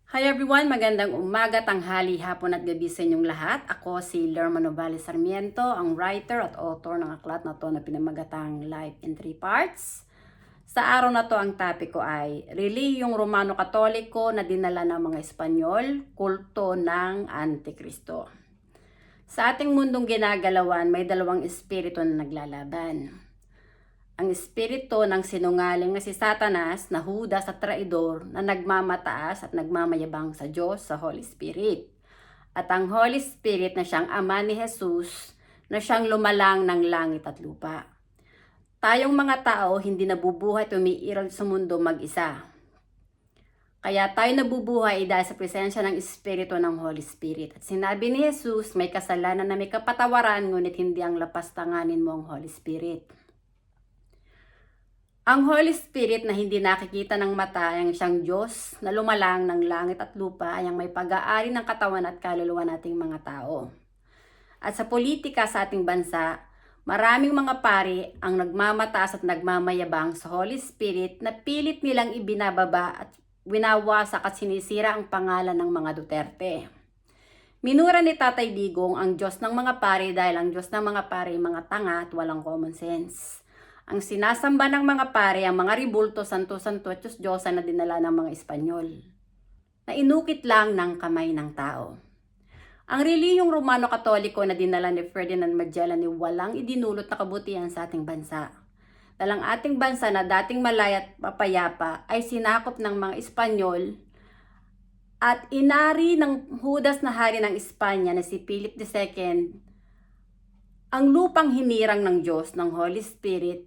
Hi everyone! Magandang umaga, tanghali, hapon at gabi sa inyong lahat. Ako si Lerma Novales Sarmiento, ang writer at author ng aklat na to na pinamagatang Life in 3 Parts. Sa araw na to, ang topic ko ay relihiyong Romano-Katoliko na dinala ng mga Espanyol, kulto ng Antikristo. Sa ating mundong ginagalawan, may dalawang espiritu na naglalaban. Ang espiritu ng sinungaling na si Satanas na Judas at traidor na nagmamataas at nagmamayabang sa Diyos sa Holy Spirit. At ang Holy Spirit na siyang Ama ni Jesus na siyang lumalang ng langit at lupa. Tayong mga tao hindi nabubuhay at umiiral sa mundo mag-isa. Kaya tayo nabubuhay dahil sa presensya ng Espiritu ng Holy Spirit. At sinabi ni Jesus, may kasalanan na may kapatawaran, ngunit hindi ang lapastanganin mo ang Holy Spirit. Ang Holy Spirit na hindi nakikita ng mata ay ang siyang Diyos na lumalang ng langit at lupa ay ang may pag-aari ng katawan at kaluluwa nating mga tao. At sa politika sa ating bansa, maraming mga pari ang nagmamataas at nagmamayabang sa Holy Spirit na pilit nilang ibinababa at winawasak at sinisira ang pangalan ng mga Duterte. Minura ni Tatay Digong ang Diyos ng mga pari dahil ang Diyos ng mga pari ay mga tanga at walang common sense. Ang sinasamba ng mga pare, ang mga ribulto, santo-santo at Diyos-Diyosa na dinala ng mga Espanyol, na inukit lang ng kamay ng tao. Ang relihiyong Romano-Katoliko na dinala ni Ferdinand Magellan ay walang idinulot na kabutihan sa ating bansa. Dahil ang ating bansa na dating malaya at mapayapa ay sinakop ng mga Espanyol at inari ng Judas na hari ng Espanya na si Philip II ang lupang hinirang ng Diyos ng Holy Spirit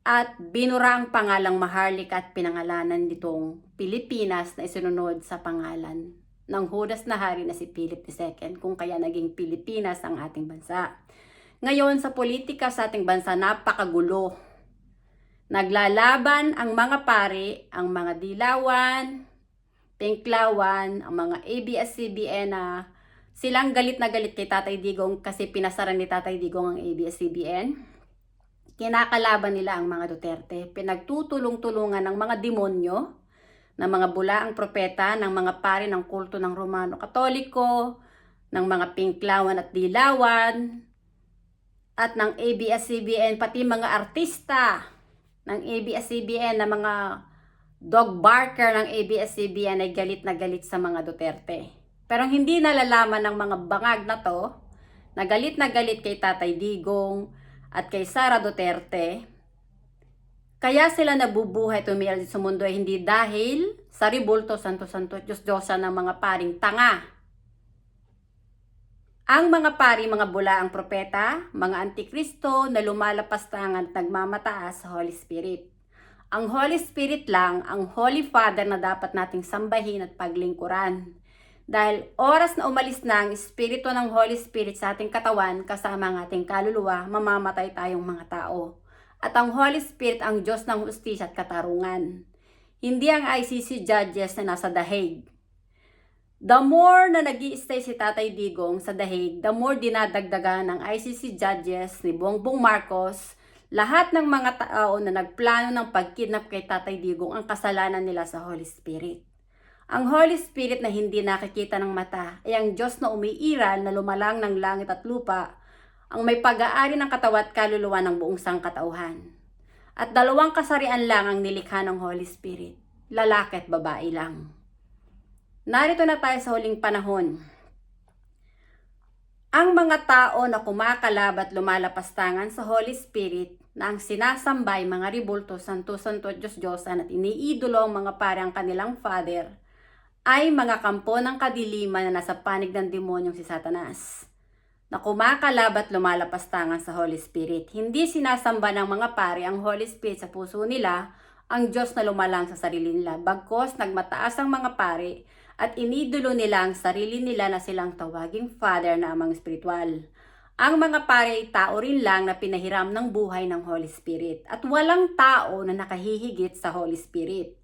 at binura ang pangalang Maharlika at pinangalanan nitong Pilipinas na isinunod sa pangalan ng Judas na hari na si Philip II, kung kaya naging Pilipinas ang ating bansa. Ngayon sa politika sa ating bansa, napakagulo. Naglalaban ang mga pari, ang mga dilawan, pinklawan, ang mga ABS-CBN na silang galit na galit kay Tatay Digong kasi pinasaran ni Tatay Digong ang ABS-CBN. Kinakalaban nila ang mga Duterte. Pinagtutulong-tulungan ng mga demonyo, ng mga bulaang propeta, ng mga pari ng kulto ng Romano-Katoliko, ng mga pinklawan at dilawan, at ng ABS-CBN, pati mga artista ng ABS-CBN, na mga dog barker ng ABS-CBN ay galit na galit sa mga Duterte. Pero hindi nalalaman ng mga bangag na to, na galit kay Tatay Digong, at kay Sara Duterte, kaya sila nabubuhay at umiral sa mundo ay hindi dahil sa ribulto, santo-santo at Diyos-Diyosa ng mga paring tanga. Ang mga pari, mga bulaang propeta, mga antikristo na lumalapastangan at nagmamataas sa Holy Spirit. Ang Holy Spirit lang, ang Holy Father na dapat nating sambahin at paglingkuran. Dahil oras na umalis na ang Espiritu ng Holy Spirit sa ating katawan kasama ang ating kaluluwa, mamamatay tayong mga tao. At ang Holy Spirit ang Diyos ng hustisya at katarungan. Hindi ang ICC judges na nasa The Hague. The more na nag-i-stay si Tatay Digong sa The Hague, the more dinadagdagan ng ICC judges ni Bongbong Marcos lahat ng mga tao na nagplano ng pagkidnap kay Tatay Digong ang kasalanan nila sa Holy Spirit. Ang Holy Spirit na hindi nakikita ng mata ay ang Diyos na umiiral na lumalang ng langit at lupa, ang may pag-aari ng katawan at kaluluwa ng buong sangkatauhan. At dalawang kasarian lang ang nilikha ng Holy Spirit, lalaki at babae lang. Narito na tayo sa huling panahon. Ang mga tao na kumakalab at lumalapastangan sa Holy Spirit na ang sinasambay mga ribulto, santo-santo at Diyos-Diyosan at iniidolo ang mga parang kanilang father, ay mga kampo ng kadiliman na nasa panig ng demonyong si Satanas, na kumakalab at lumalapastangan sa Holy Spirit. Hindi sinasamba ng mga pari ang Holy Spirit sa puso nila, ang Diyos na lumalang sa sarili nila. Bagkos nagmataas ang mga pari at inidulo nila ang sarili nila na silang tawaging Father na amang espiritual. Ang mga pari ay tao rin lang na pinahiram ng buhay ng Holy Spirit. At walang tao na nakahihigit sa Holy Spirit.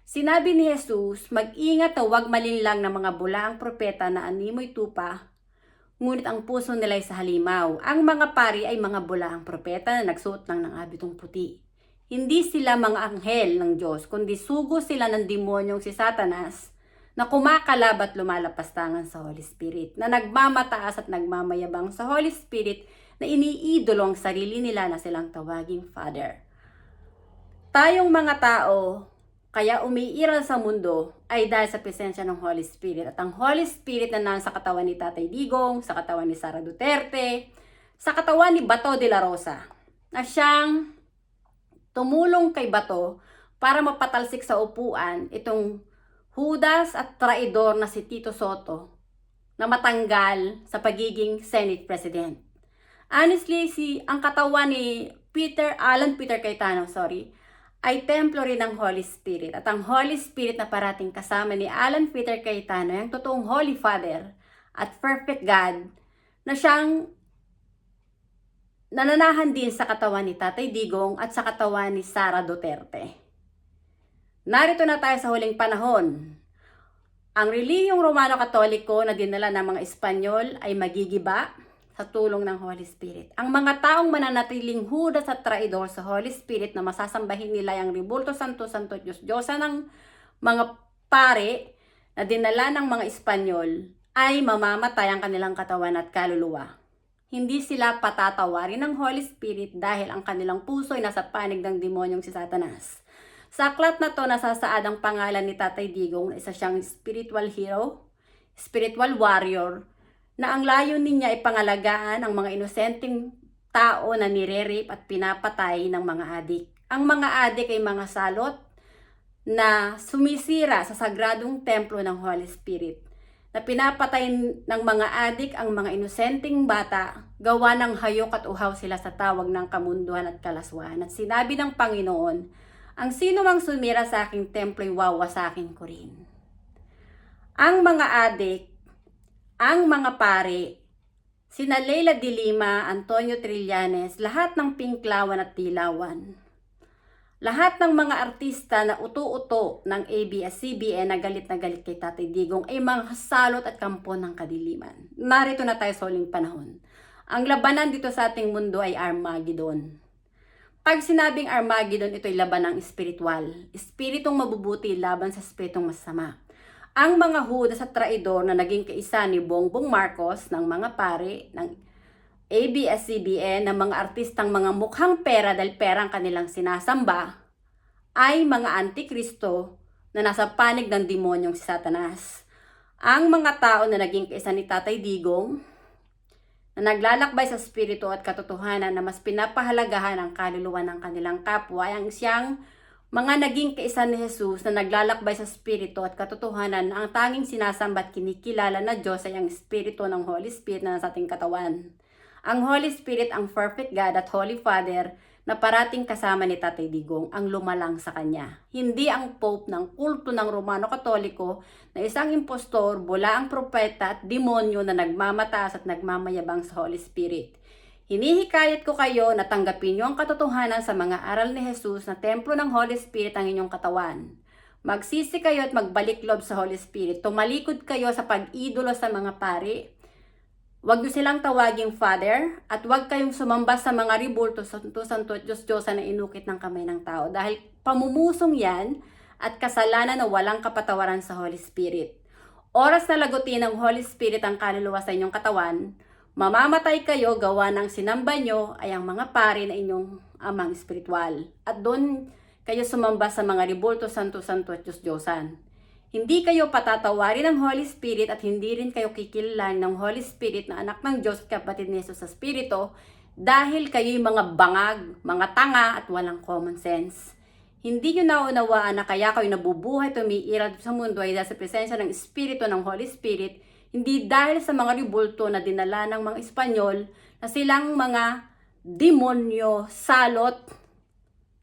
Sinabi ni Jesus, mag-ingat na huwag malinlang ng mga bulaang propeta na animoy tupa, ngunit ang puso nila ay sa halimaw. Ang mga pari ay mga bulaang propeta na nagsuot lang ng abitong puti. Hindi sila mga anghel ng Diyos, kundi sugo sila ng demonyong si Satanas na kumakalab at lumalapastangan sa Holy Spirit, na nagmamataas at nagmamayabang sa Holy Spirit, na iniidolo ang sarili nila na silang tawaging Father. Tayong mga tao, kaya umiiral sa mundo ay dahil sa presensya ng Holy Spirit. At ang Holy Spirit na nasa katawan ni Tatay Digong, sa katawan ni Sara Duterte, sa katawan ni Bato de la Rosa, na siyang tumulong kay Bato para mapatalsik sa upuan itong Judas at traidor na si Tito Soto na matanggal sa pagiging Senate President. Honestly, ang katawan ni Alan Peter Cayetano, ay templo rin ng Holy Spirit. At ang Holy Spirit na parating kasama ni Alan Peter Cayetano ay ang totoong Holy Father at perfect God na siyang nananahan din sa katawan ni Tatay Digong at sa katawan ni Sara Duterte. Narito na tayo sa huling panahon. Ang relihiyong Romano-Katoliko na dinala ng mga Espanyol ay magigiba sa tulong ng Holy Spirit. Ang mga taong mananatiling Judas at traidor sa Holy Spirit na masasambahin nila ang Rebulto Santo Santo Diyos-Diyosa ng mga pare na dinala ng mga Espanyol ay mamamatay ang kanilang katawan at kaluluwa. Hindi sila patatawarin ng Holy Spirit dahil ang kanilang puso ay nasa panig ng demonyong si Satanas. Sa aklat na to, nasasaad ang pangalan ni Tatay Digong na isa siyang spiritual hero, spiritual warrior, na ang layunin niya ay pangalagaan ang mga inosenteng tao na nire-rape at pinapatay ng mga adik. Ang mga adik ay mga salot na sumisira sa sagradong templo ng Holy Spirit, na pinapatay ng mga adik ang mga inosenteng bata, gawa ng hayok at uhaw sila sa tawag ng kamunduhan at kalaswaan. At sinabi ng Panginoon, ang sino mang sumira sa aking templo'y wawasakin ko rin. Ang mga adik, ang mga pare, sina Leila de Lima, Antonio Trillanes, lahat ng Pinklawan at Dilawan, lahat ng mga artista na uto-uto ng ABS-CBN na galit kay Tatay Digong ay mga salot at kampo ng kadiliman. Narito na tayo sa huling panahon. Ang labanan dito sa ating mundo ay Armageddon. Pag sinabing Armageddon, ito ay laban ng espiritual. Espiritong mabubuti laban sa espiritong masama. Ang mga Judas at traidor na naging kaisa ni Bongbong Marcos, ng mga pare, ng ABS-CBN, ng mga artistang mga mukhang pera dahil perang kanilang sinasamba, ay mga antikristo na nasa panig ng demonyong si Satanas. Ang mga tao na naging kaisa ni Tatay Digong, na naglalakbay sa spirito at katotohanan na mas pinapahalagahan ang kaluluwa ng kanilang kapwa, ay ang siyang mga naging kaisa ni Jesus na naglalakbay sa spirito at katotohanan na ang tanging sinasamba at kinikilala na Diyos ay ang espiritu ng Holy Spirit na nasa ating katawan. Ang Holy Spirit, ang perfect God at Holy Father na parating kasama ni Tatay Digong ang lumalang sa kanya. Hindi ang Pope ng kulto ng Romano-Katoliko na isang impostor, bulaang propeta at demonyo na nagmamataas at nagmamayabang sa Holy Spirit. Hinihikayat ko kayo na tanggapin niyo ang katotohanan sa mga aral ni Jesus na templo ng Holy Spirit ang inyong katawan. Magsisi kayo at magbalik loob sa Holy Spirit. Tumalikod kayo sa pag-idolo sa mga pari. Huwag niyo silang tawaging Father at huwag kayong sumamba sa mga Rebulto Santo Santo Diyos-Diyosa na inukit ng kamay ng tao dahil pamumusong yan at kasalanan na walang kapatawaran sa Holy Spirit. Oras na lagutin ng Holy Spirit ang kaluluwa sa inyong katawan, mamamatay kayo gawa ng sinamba nyo ay ang mga pari na inyong amang espiritual. At doon kayo sumamba sa mga Rebulto Santo Santo at Diyos-Diyosan. Hindi kayo patatawarin ng Holy Spirit at hindi rin kayo kikilalan ng Holy Spirit na anak ng Diyos at kapatid ni Jesus sa Espiritu dahil kayo'y mga bangag, mga tanga at walang common sense. Hindi nyo naunawaan na kaya kayo nabubuhay tumiiral sa mundo ay dahil sa presensya ng Espiritu ng Holy Spirit, hindi dahil sa mga rebulto na dinala ng mga Espanyol na silang mga demonyo, salot,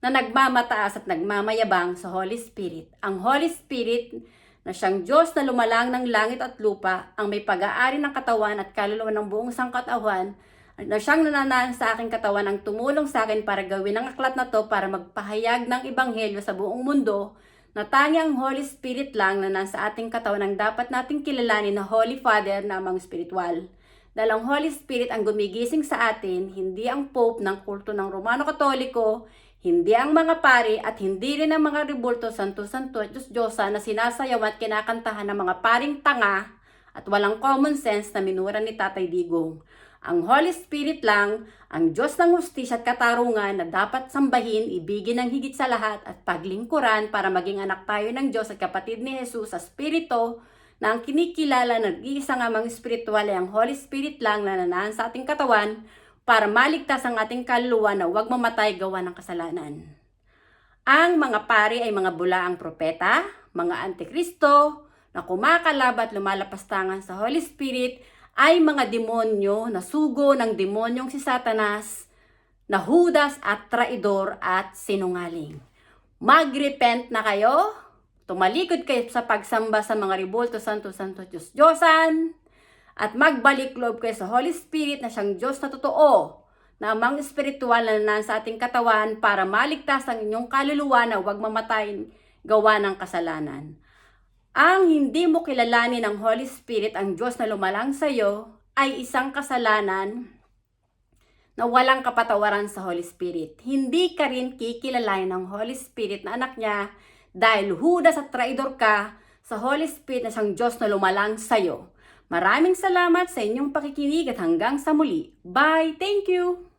na nagmamataas at nagmamayabang sa Holy Spirit. Ang Holy Spirit na siyang Diyos na lumalang ng langit at lupa, ang may pag-aari ng katawan at kaluluwa ng buong sangkatauhan, na siyang nananahan sa aking katawan ang tumulong sa akin para gawin ang aklat na to para magpahayag ng ebanghelyo sa buong mundo, na tangi ang Holy Spirit lang na nasa ating katawan ang dapat nating kilalanin na Holy Father na amang spiritual. Dahil ang Holy Spirit ang gumigising sa atin, hindi ang Pope ng kulto ng Romano-Katoliko, Hindi ang mga pari at hindi rin ang mga rebulto, santo-santo at Diyos-Diyosa na sinasayaw at kinakantahan ng mga paring tanga at walang common sense na minura ni Tatay Digong. Ang Holy Spirit lang, ang Diyos ng hustisya at katarungan na dapat sambahin, ibigin ng higit sa lahat at paglingkuran para maging anak tayo ng Diyos at kapatid ni Jesus sa Espiritu na ang kinikilala ng iisang amang espiritual ay ang Holy Spirit lang na nananahan sa ating katawan para maligtas ang ating kaluluwa na huwag mamatay gawa ng kasalanan. Ang mga pari ay mga bulaang propeta, mga antikristo, na kumakalab at lumalapastangan sa Holy Spirit ay mga demonyo na sugo ng demonyong si Satanas, na Judas at traidor at sinungaling. Magrepent na kayo, tumalikod kayo sa pagsamba sa mga rebulto, santo-santo, Diyos-Diyosan, at magbalik loob kayo sa Holy Spirit na siyang Diyos na totoo, na amang espiritual na nasa ating katawan para maligtas ang inyong kaluluwa na huwag mamatay gawa ng kasalanan. Ang hindi mo kilalanin ng Holy Spirit, ang Diyos na lumalang sa iyo, ay isang kasalanan na walang kapatawaran sa Holy Spirit. Hindi ka rin kikilalanin ng Holy Spirit na anak niya dahil Judas at traidor ka sa Holy Spirit na siyang Diyos na lumalang sa iyo. Maraming salamat sa inyong pakikinig at hanggang sa muli. Bye! Thank you!